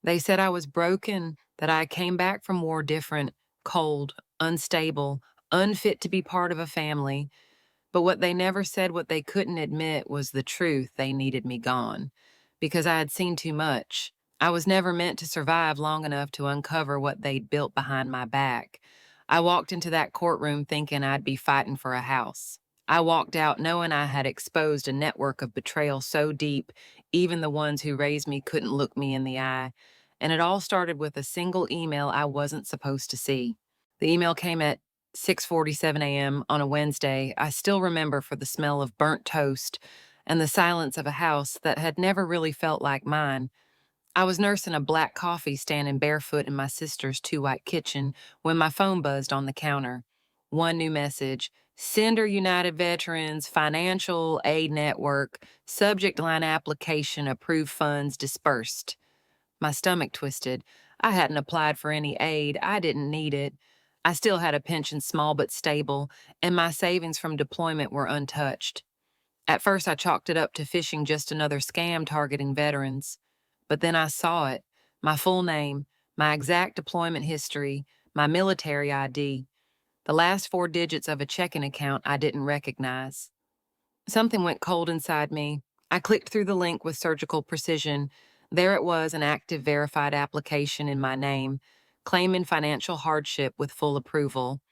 They said I was broken, that I came back from war different, cold, unstable, unfit to be part of a family. But what they never said, what they couldn't admit, was the truth: they needed me gone. Because I had seen too much. I was never meant to survive long enough to uncover what they'd built behind my back. I walked into that courtroom thinking I'd be fighting for a house. I walked out knowing I had exposed a network of betrayal so deep, even the ones who raised me couldn't look me in the eye. And it all started with a single email I wasn't supposed to see. The email came at 6:47 a.m. on a Wednesday. I still remember for the smell of burnt toast and the silence of a house that had never really felt like mine. I was nursing a black coffee standing barefoot in my sister's two-white kitchen when my phone buzzed on the counter. One new message: Sender United Veterans, Financial Aid Network, subject line application, approved funds dispersed. My stomach twisted. I hadn't applied for any aid. I didn't need it. I still had a pension, small but stable, and my savings from deployment were untouched. At first, I chalked it up to phishing, just another scam targeting veterans. But then I saw it: my full name, my exact deployment history, my military ID, the last four digits of a checking account I didn't recognize. Something went cold inside me. I clicked through the link with surgical precision. There it was, an active, verified application in my name, claiming financial hardship with full approval,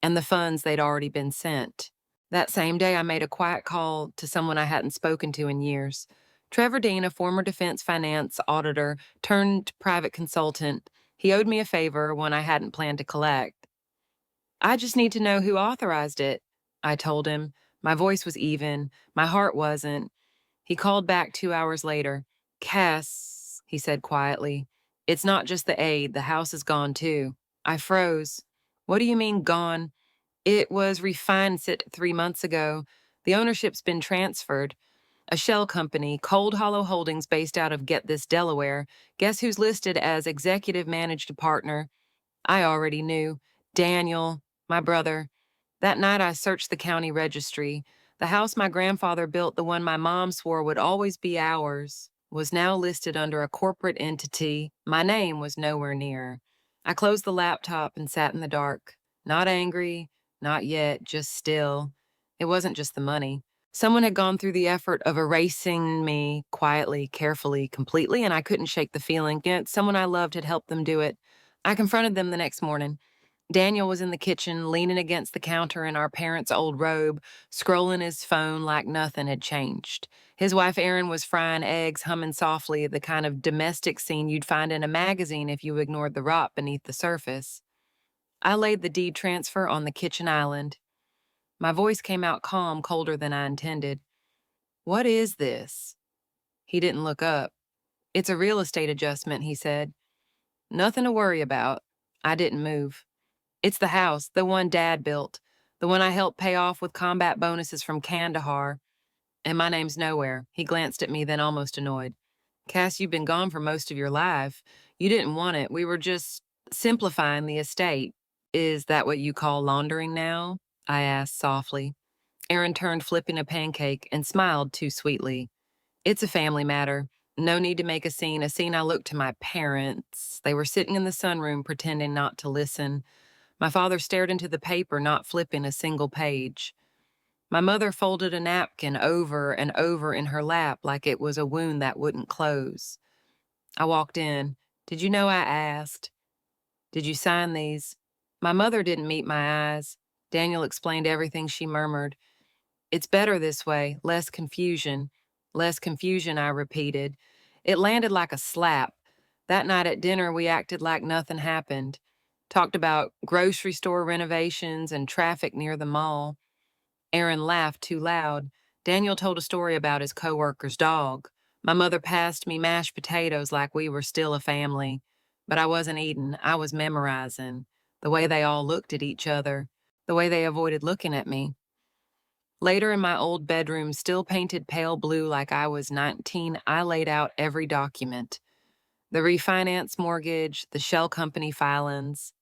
and the funds they'd already been sent. That same day, I made a quiet call to someone I hadn't spoken to in years. Trevor Dean, a former defense finance auditor turned private consultant. He owed me a favor, one I hadn't planned to collect. "I just need to know who authorized it," I told him. My voice was even. My heart wasn't. He called back 2 hours later. "Cass," he said quietly, "it's not just the aid. The house is gone, too." I froze. "What do you mean, gone?" "It was refinanced 3 months ago. The ownership's been transferred. A shell company, Cold Hollow Holdings, based out of, get this, Delaware. Guess who's listed as executive managed partner?" I already knew. Daniel, my brother. That night I searched the county registry. The house my grandfather built, the one my mom swore would always be ours, was now listed under a corporate entity. My name was nowhere near. I closed the laptop and sat in the dark. Not angry, not yet, just still. It wasn't just the money. Someone had gone through the effort of erasing me quietly, carefully, completely, and I couldn't shake the feeling. Yet someone I loved had helped them do it. I confronted them the next morning. Daniel was in the kitchen, leaning against the counter in our parents' old robe, scrolling his phone like nothing had changed. His wife Erin was frying eggs, humming softly, the kind of domestic scene you'd find in a magazine if you ignored the rot beneath the surface. I laid the deed transfer on the kitchen island. My voice came out calm, colder than I intended. "What is this?" He didn't look up. "It's a real estate adjustment," he said. "Nothing to worry about." I didn't move. "It's the house, the one Dad built, the one I helped pay off with combat bonuses from Kandahar. And my name's nowhere." He glanced at me, then almost annoyed. "Cass, you've been gone for most of your life. You didn't want it. We were just simplifying the estate." "Is that what you call laundering now?" I asked softly. Aaron turned, flipping a pancake, and smiled too sweetly. "It's a family matter. No need to make a scene." I looked to my parents. They were sitting in the sunroom, pretending not to listen. My father stared into the paper, not flipping a single page. My mother folded a napkin over and over in her lap like it was a wound that wouldn't close. I walked in. "Did you know I asked? Did you sign these?" My mother didn't meet my eyes. Daniel explained everything. She murmured, "It's better this way, less confusion." "Less confusion," I repeated. It landed like a slap. That night at dinner, we acted like nothing happened. Talked about grocery store renovations and traffic near the mall. Aaron laughed too loud. Daniel told a story about his coworker's dog. My mother passed me mashed potatoes like we were still a family. But I wasn't eating, I was memorizing. The way they all looked at each other, the way they avoided looking at me. Later, in my old bedroom, still painted pale blue like I was 19, I laid out every document. The refinance mortgage, the shell company filings,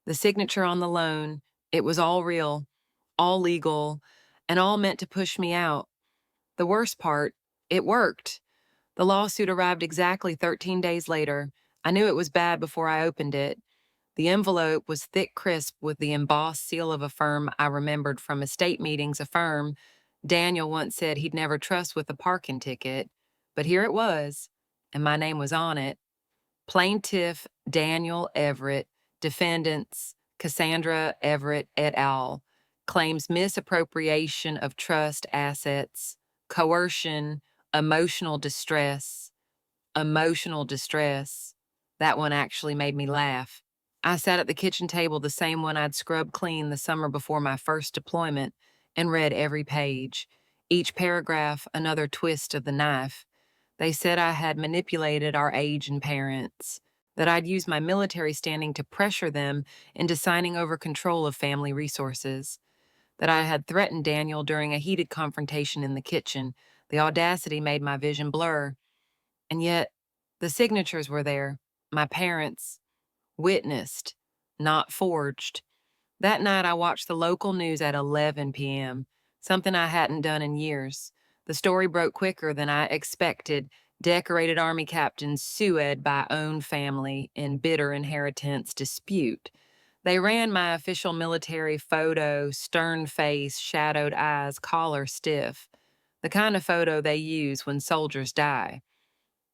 the signature on the loan. It was all real, all legal, and all meant to push me out. The worst part, it worked. The lawsuit arrived exactly 13 days later. I knew it was bad before I opened it. The envelope was thick crisp with the embossed seal of a firm I remembered from estate meetings, a firm Daniel once said he'd never trust with a parking ticket. But here it was, and my name was on it. Plaintiff Daniel Everett, defendants Cassandra Everett et al., claims misappropriation of trust assets, coercion, emotional distress. Emotional distress. That one actually made me laugh. I sat at the kitchen table, the same one I'd scrubbed clean the summer before my first deployment, and read every page. Each paragraph, another twist of the knife. They said I had manipulated our aging parents, that I'd used my military standing to pressure them into signing over control of family resources, that I had threatened Daniel during a heated confrontation in the kitchen. The audacity made my vision blur. And yet, the signatures were there. My parents, witnessed, not forged. That night, I watched the local news at 11 p.m., something I hadn't done in years. The story broke quicker than I expected. Decorated Army captains sued by own family in bitter inheritance dispute. They ran my official military photo, stern face, shadowed eyes, collar stiff. The kind of photo they use when soldiers die.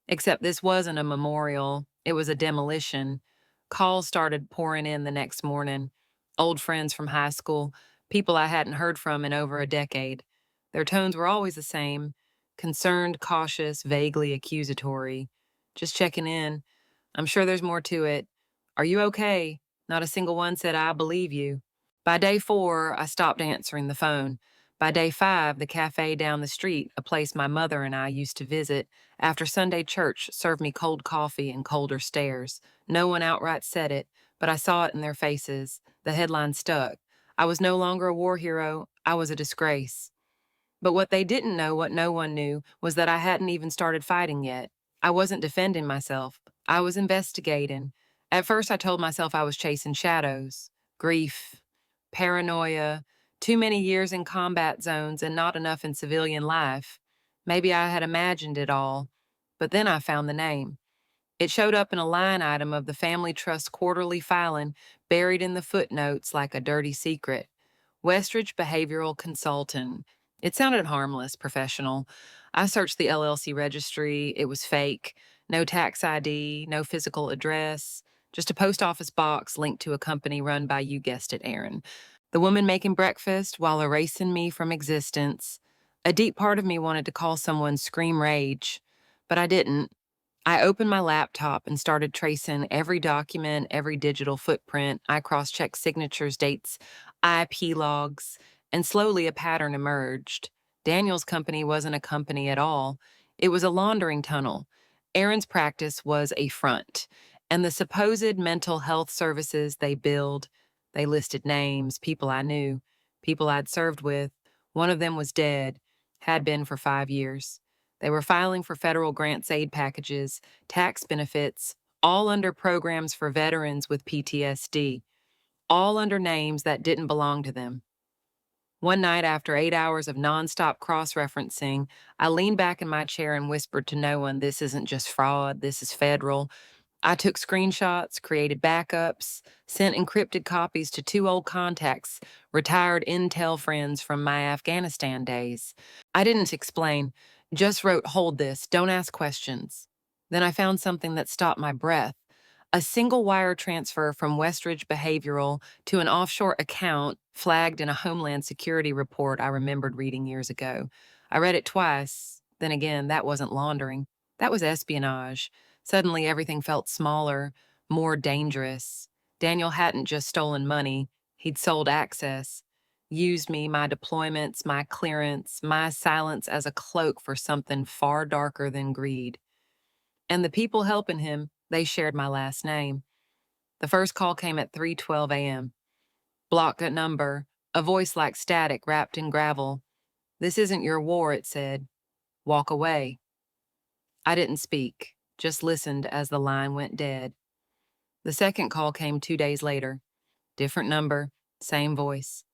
Except this wasn't a memorial, it was a demolition. Calls started pouring in the next morning. Old friends from high school, people I hadn't heard from in over a decade. Their tones were always the same: concerned, cautious, vaguely accusatory. Just checking in. I'm sure there's more to it. Are you okay? Not a single one said, I believe you. By day 4, I stopped answering the phone. By day 5, the cafe down the street, a place my mother and I used to visit, after Sunday church, served me cold coffee and colder stares. No one outright said it, but I saw it in their faces. The headline stuck. I was no longer a war hero, I was a disgrace. But what they didn't know, what no one knew, was that I hadn't even started fighting yet. I wasn't defending myself. I was investigating. At first, I told myself I was chasing shadows, grief, paranoia, too many years in combat zones and not enough in civilian life. Maybe I had imagined it all. But then I found the name. It showed up in a line item of the Family Trust quarterly filing, buried in the footnotes like a dirty secret. Westridge Behavioral Consultant. It sounded harmless, professional. I searched the LLC registry. It was fake. No tax ID, no physical address, just a post office box linked to a company run by, you guessed it, Aaron. The woman making breakfast while erasing me from existence. A deep part of me wanted to call someone Scream Rage, but I didn't. I opened my laptop and started tracing every document, every digital footprint. I cross-checked signatures, dates, IP logs, and slowly a pattern emerged. Daniel's company wasn't a company at all. It was a laundering tunnel. Aaron's practice was a front. And the supposed mental health services they billed, they listed names, people I knew, people I'd served with. One of them was dead, had been for 5 years. They were filing for federal grants aid packages, tax benefits, all under programs for veterans with PTSD, all under names that didn't belong to them. One night, after 8 hours of nonstop cross-referencing, I leaned back in my chair and whispered to no one, this isn't just fraud, this is federal. I took screenshots, created backups, sent encrypted copies to 2 old contacts, retired intel friends from my Afghanistan days. I didn't explain, just wrote, hold this, don't ask questions. Then I found something that stopped my breath. A single wire transfer from Westridge Behavioral to an offshore account flagged in a Homeland Security report I remembered reading years ago. I read it twice. Then again, that wasn't laundering. That was espionage. Suddenly, everything felt smaller, more dangerous. Daniel hadn't just stolen money, he'd sold access, used me, my deployments, my clearance, my silence as a cloak for something far darker than greed. And the people helping him, they shared my last name. The first call came at 3:12 a.m. Blocked at number, a voice like static wrapped in gravel. This isn't your war, it said. Walk away. I didn't speak, just listened as the line went dead. The second call came 2 days later. Different number, same voice.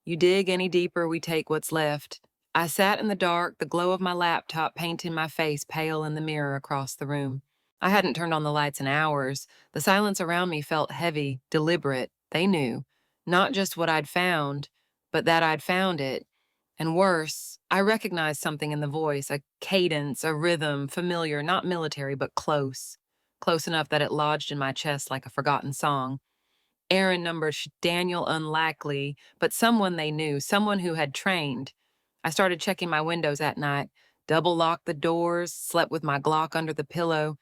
You dig any deeper, we take what's left. I sat in the dark, the glow of my laptop painting my face pale in the mirror across the room. I hadn't turned on the lights in hours. The silence around me felt heavy, deliberate. They knew. Not just what I'd found, but that I'd found it. And worse, I recognized something in the voice, a cadence, a rhythm, familiar, not military, but close. Close enough that it lodged in my chest like a forgotten song. Aaron numbered Daniel unlikely, but someone they knew, someone who had trained. I started checking my windows at night, double locked the doors, slept with my Glock under the pillow,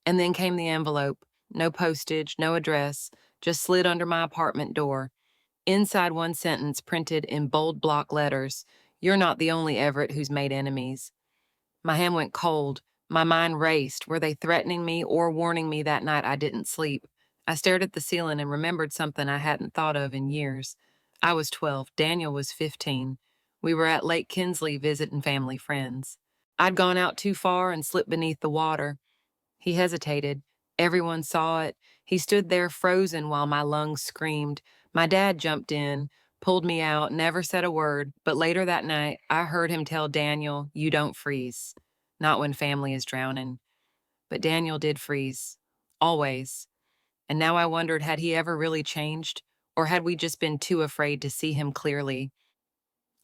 and then came the envelope. No postage, no address, just slid under my apartment door. Inside one sentence printed in bold block letters, "You're not the only Everett who's made enemies." My hand went cold. My mind raced. Were they threatening me or warning me that night I didn't sleep? I stared at the ceiling and remembered something I hadn't thought of in years. I was 12. Daniel was 15. We were at Lake Kinsley visiting family friends. I'd gone out too far and slipped beneath the water. He hesitated. Everyone saw it. He stood there frozen while my lungs screamed. My dad jumped in, pulled me out, never said a word, but later that night, I heard him tell Daniel, "You don't freeze." Not when family is drowning. But Daniel did freeze. Always. And now I wondered, had he ever really changed? Or had we just been too afraid to see him clearly?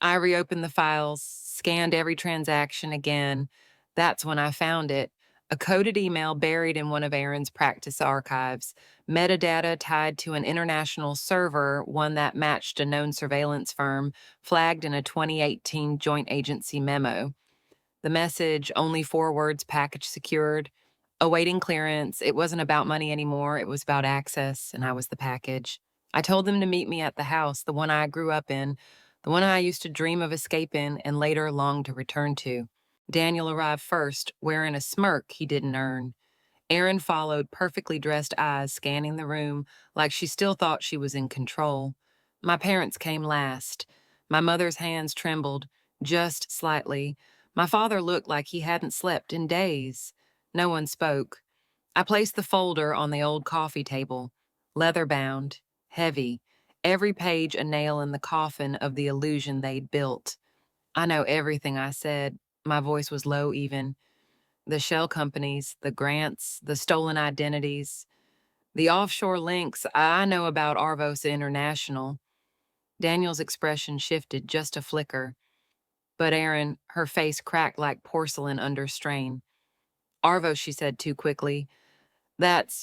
I reopened the files, scanned every transaction again. That's when I found it. A coded email buried in one of Aaron's practice archives, metadata tied to an international server, one that matched a known surveillance firm, flagged in a 2018 joint agency memo. The message, only 4 words, package secured, awaiting clearance. It wasn't about money anymore, it was about access, and I was the package. I told them to meet me at the house, the one I grew up in, the one I used to dream of escaping and later longed to return to. Daniel arrived first, wearing a smirk he didn't earn. Erin followed, perfectly dressed eyes scanning the room like she still thought she was in control. My parents came last. My mother's hands trembled, just slightly. My father looked like he hadn't slept in days. No one spoke. I placed the folder on the old coffee table, leather-bound, heavy, every page a nail in the coffin of the illusion they'd built. I know everything I said. My voice was low even. The shell companies, the grants, the stolen identities, the offshore links. I know about Arvos International. Daniel's expression shifted just a flicker. But Erin, her face cracked like porcelain under strain. "Arvos," she said too quickly.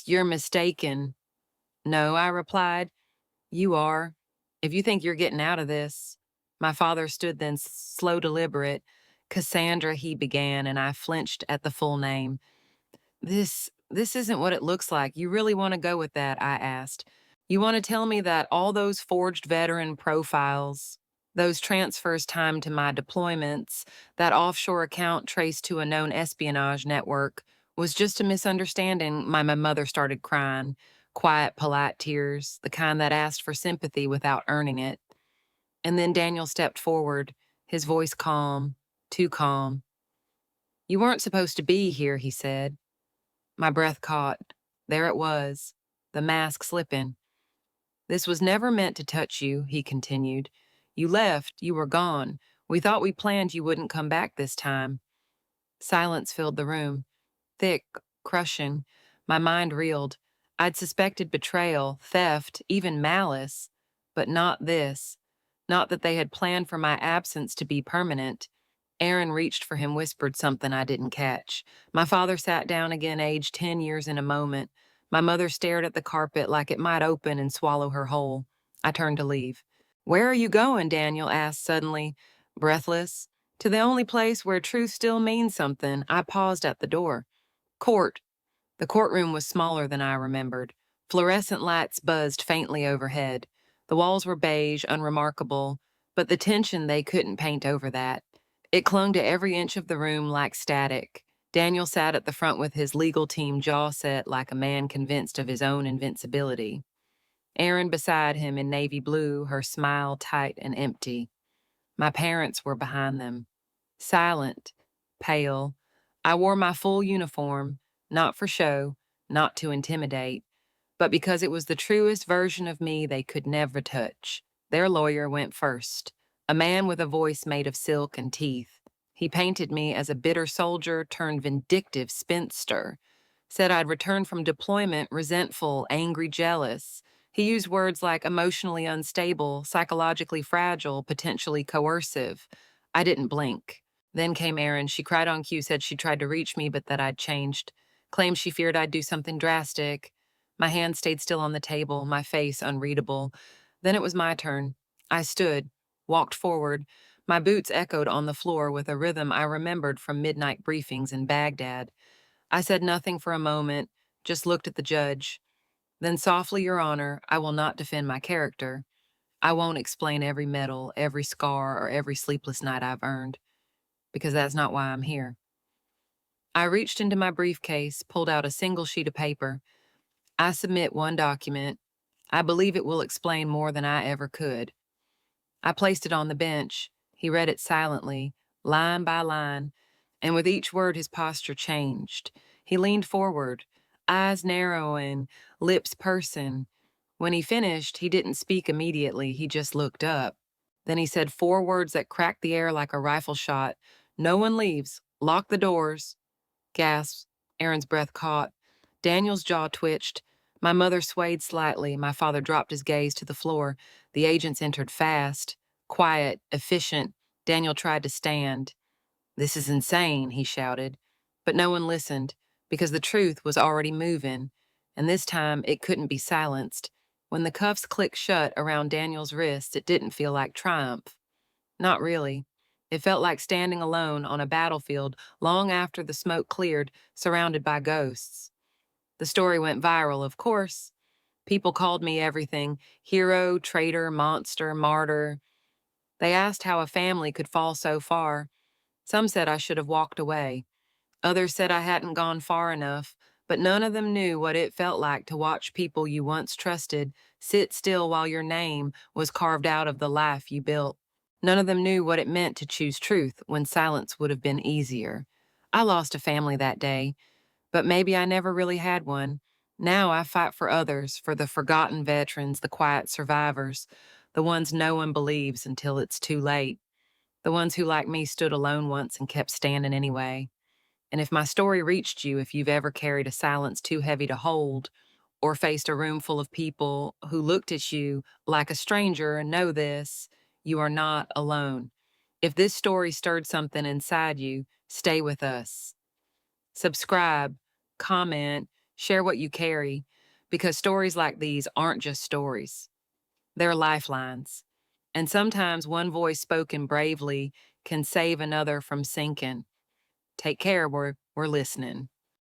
You're mistaken." "No," I replied. "You are. If you think you're getting out of this." My father stood then, slow, deliberate. "Cassandra," he began, and I flinched at the full name. This isn't what it looks like. You really want to go with that?" I asked. "You want to tell me that all those forged veteran profiles, those transfers timed to my deployments, that offshore account traced to a known espionage network was just a misunderstanding?" My mother started crying, quiet, polite tears, the kind that asked for sympathy without earning it. And then Daniel stepped forward, his voice calm, too calm. "You weren't supposed to be here," he said. My breath caught. There it was, the mask slipping. "This was never meant to touch you," he continued. "You left, you were gone. We thought we planned you wouldn't come back this time." Silence filled the room, thick, crushing. My mind reeled. I'd suspected betrayal, theft, even malice, but not this. Not that they had planned for my absence to be permanent. Aaron reached for him, whispered something I didn't catch. My father sat down again, aged 10 years in a moment. My mother stared at the carpet like it might open and swallow her whole. I turned to leave. "Where are you going?" Daniel asked suddenly, breathless. "To the only place where truth still means something." I paused at the door. "Court." The courtroom was smaller than I remembered. Fluorescent lights buzzed faintly overhead. The walls were beige, unremarkable, but the tension, they couldn't paint over that. It clung to every inch of the room like static. Daniel sat at the front with his legal team jaw set like a man convinced of his own invincibility. Erin beside him in navy blue, her smile tight and empty. My parents were behind them. Silent, pale. I wore my full uniform, not for show, not to intimidate, but because it was the truest version of me they could never touch. Their lawyer went first, a man with a voice made of silk and teeth. He painted me as a bitter soldier turned vindictive spinster, Said I'd returned from deployment resentful, angry, jealous. He used words like emotionally unstable, psychologically fragile, potentially coercive. I didn't blink. Then came Erin. She cried on cue, said she tried to reach me, but that I'd changed. Claimed she feared I'd do something drastic. My hand stayed still on the table, my face unreadable. Then it was my turn. I stood, walked forward. My boots echoed on the floor with a rhythm I remembered from midnight briefings in Baghdad. I said nothing for a moment, just looked at the judge. Then softly, Your Honor, I will not defend my character. I won't explain every medal, every scar, or every sleepless night I've earned, because that's not why I'm here. I reached into my briefcase, pulled out a single sheet of paper. I submit one document. I believe it will explain more than I ever could. I placed it on the bench. He read it silently, line by line, and with each word his posture changed. He leaned forward, eyes narrowing, lips pursing. When he finished, he didn't speak immediately, he just looked up. Then he said four words that cracked the air like a rifle shot. No one leaves. Lock the doors. Gasps. Aaron's breath caught. Daniel's jaw twitched. My mother swayed slightly. My father dropped his gaze to the floor. The agents entered fast, quiet, efficient. Daniel tried to stand. This is insane, he shouted. But no one listened, because the truth was already moving, and this time it couldn't be silenced. When the cuffs clicked shut around Daniel's wrist, it didn't feel like triumph. Not really. It felt like standing alone on a battlefield long after the smoke cleared, surrounded by ghosts. The story went viral, of course. People called me everything: hero, traitor, monster, martyr. They asked how a family could fall so far. Some said I should have walked away. Others said I hadn't gone far enough, but none of them knew what it felt like to watch people you once trusted sit still while your name was carved out of the life you built. None of them knew what it meant to choose truth when silence would have been easier. I lost a family that day, but maybe I never really had one. Now I fight for others, for the forgotten veterans, the quiet survivors, the ones no one believes until it's too late, the ones who, like me, stood alone once and kept standing anyway. And if my story reached you, if you've ever carried a silence too heavy to hold, or faced a room full of people who looked at you like a stranger, and know this: you are not alone. If this story stirred something inside you, stay with us. Subscribe, comment, share what you carry, because stories like these aren't just stories. They're lifelines. And sometimes one voice spoken bravely can save another from sinking. Take care, we're listening.